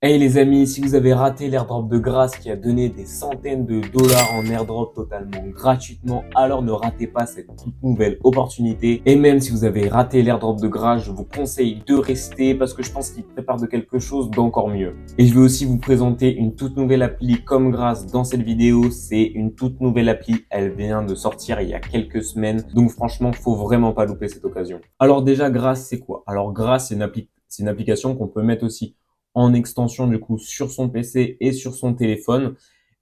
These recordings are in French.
Hey les amis, si vous avez raté l'airdrop de grâce qui a donné des centaines de dollars en airdrop totalement gratuitement, alors ne ratez pas cette toute nouvelle opportunité. Et même si vous avez raté l'airdrop de grâce, je vous conseille de rester parce que je pense qu'il prépare de quelque chose d'encore mieux. Et je vais aussi vous présenter une toute nouvelle appli comme grâce dans cette vidéo. C'est une toute nouvelle appli, elle vient de sortir il y a quelques semaines. Donc franchement, faut vraiment pas louper cette occasion. Alors déjà, grâce c'est quoi? Alors grâce c'est une application qu'on peut mettre aussi en extension du coup sur son PC et sur son téléphone.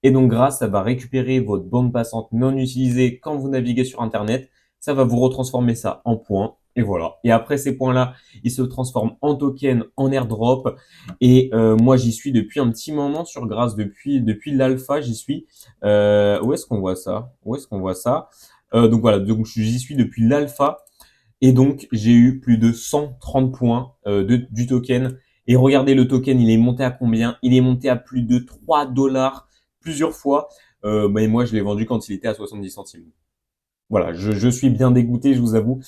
Et donc grâce, ça va récupérer votre bande passante non utilisée quand vous naviguez sur Internet. Ça va vous retransformer ça en points. Et voilà. Et après ces points-là, ils se transforment en tokens, en airdrop. Et moi, j'y suis depuis un petit moment sur Grâce, depuis l'alpha, j'y suis. Où est-ce qu'on voit ça? Où est-ce qu'on voit ça? Donc voilà, donc j'y suis depuis l'alpha. Et donc, j'ai eu plus de 130 points du token. Et regardez, le token, il est monté à combien? Il est monté à plus de 3 dollars plusieurs fois. Et moi, je l'ai vendu quand il était à 70 centimes. Voilà, je suis bien dégoûté, je vous avoue.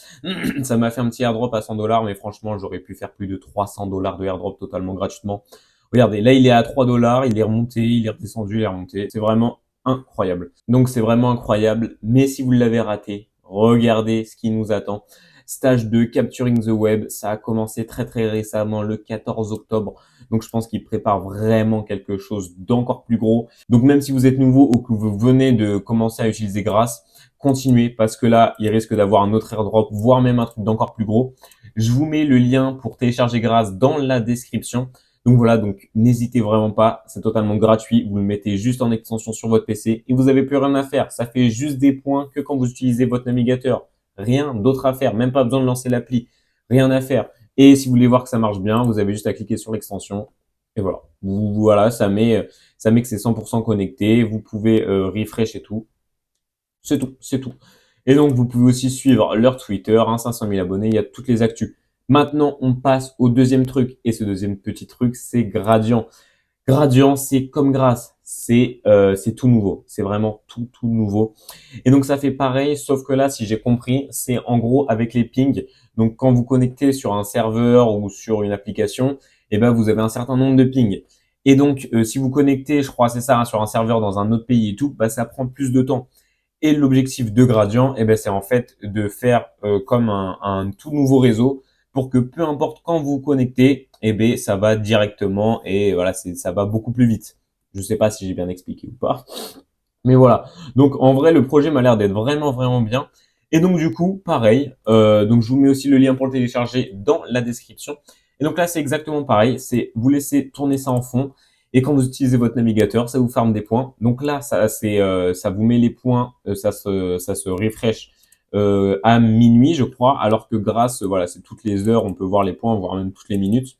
Ça m'a fait un petit airdrop à 100 dollars, mais franchement, j'aurais pu faire plus de 300 dollars de airdrop totalement gratuitement. Regardez, là, il est à 3 dollars, il est remonté, il est redescendu, il est remonté. C'est vraiment incroyable. Donc, c'est vraiment incroyable. Mais si vous l'avez raté, regardez ce qui nous attend. Stage de Capturing the Web, ça a commencé très très récemment, le 14 octobre. Donc, je pense qu'il prépare vraiment quelque chose d'encore plus gros. Donc, même si vous êtes nouveau ou que vous venez de commencer à utiliser Grâce, continuez parce que là, il risque d'avoir un autre airdrop, voire même un truc d'encore plus gros. Je vous mets le lien pour télécharger Grâce dans la description. Donc voilà, donc n'hésitez vraiment pas, c'est totalement gratuit. Vous le mettez juste en extension sur votre PC et vous n'avez plus rien à faire. Ça fait juste des points que quand vous utilisez votre navigateur. Rien d'autre à faire, même pas besoin de lancer l'appli. Rien à faire. Et si vous voulez voir que ça marche bien, vous avez juste à cliquer sur l'extension. Et voilà. Voilà, ça met que c'est 100% connecté. Vous pouvez refresh et tout. C'est tout, c'est tout. Et donc, vous pouvez aussi suivre leur Twitter, 500 000 abonnés, il y a toutes les actus. Maintenant, on passe au deuxième truc. Et ce deuxième petit truc, c'est Gradient. Gradient, c'est comme Grâce. C'est tout nouveau. C'est vraiment tout nouveau. Et donc, ça fait pareil, sauf que là, si j'ai compris, c'est en gros avec les pings. Donc, quand vous connectez sur un serveur ou sur une application, eh ben, vous avez un certain nombre de pings. Et donc, si vous connectez, je crois, c'est ça, hein, sur un serveur dans un autre pays et tout, bah, ça prend plus de temps. Et l'objectif de Gradient, eh ben, c'est en fait de faire comme un tout nouveau réseau pour que peu importe quand vous vous connectez, eh ben, ça va directement et voilà, ça va beaucoup plus vite. Je sais pas si j'ai bien expliqué ou pas. Mais voilà. Donc en vrai, le projet m'a l'air d'être vraiment bien. Et donc du coup, pareil. Donc je vous mets aussi le lien pour le télécharger dans la description. Et donc là, c'est exactement pareil. C'est vous laissez tourner ça en fond. Et quand vous utilisez votre navigateur, ça vous farme des points. Donc là, ça vous met les points, ça se refresh à minuit, je crois. Alors que grâce, voilà, c'est toutes les heures, on peut voir les points, voire même toutes les minutes.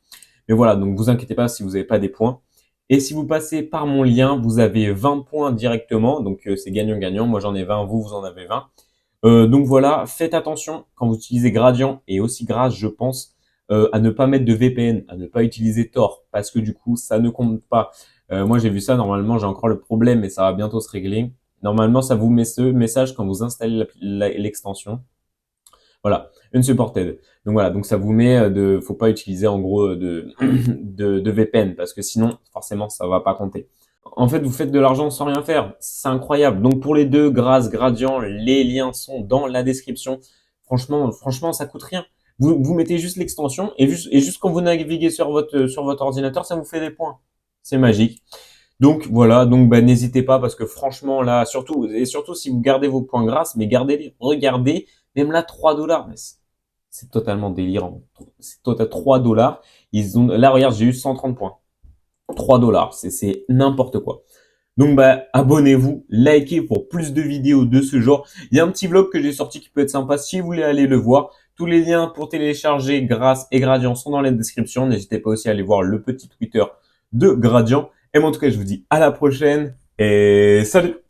Mais voilà, donc vous inquiétez pas si vous n'avez pas des points. Et si vous passez par mon lien, vous avez 20 points directement. Donc, c'est gagnant-gagnant. Moi, j'en ai 20, vous en avez 20. Donc voilà, faites attention quand vous utilisez Gradient et aussi Grâce, je pense, à ne pas mettre de VPN, à ne pas utiliser Tor, parce que du coup, ça ne compte pas. Moi, j'ai vu ça, normalement, j'ai encore le problème, mais ça va bientôt se régler. Normalement, ça vous met ce message quand vous installez l'extension. Voilà, unsupported. Donc voilà, donc ça vous met faut pas utiliser en gros de VPN parce que sinon, forcément, ça va pas compter. En fait, vous faites de l'argent sans rien faire. C'est incroyable. Donc pour les deux, Grâce, Gradient, les liens sont dans la description. Franchement, ça coûte rien. Vous mettez juste l'extension et juste quand vous naviguez sur votre ordinateur, ça vous fait des points. C'est magique. Donc voilà, donc bah, n'hésitez pas parce que franchement là, surtout si vous gardez vos points grâce, mais gardez-les, regardez, même là 3 dollars, c'est totalement délirant. C'est total 3 dollars. Ils ont là regarde, j'ai eu 130 points. 3 dollars, c'est n'importe quoi. Donc bah abonnez-vous, likez pour plus de vidéos de ce genre. Il y a un petit vlog que j'ai sorti qui peut être sympa si vous voulez aller le voir. Tous les liens pour télécharger Grâce et Gradient sont dans la description. N'hésitez pas aussi à aller voir le petit Twitter de Gradient. Et moi, en tout cas, je vous dis à la prochaine et salut!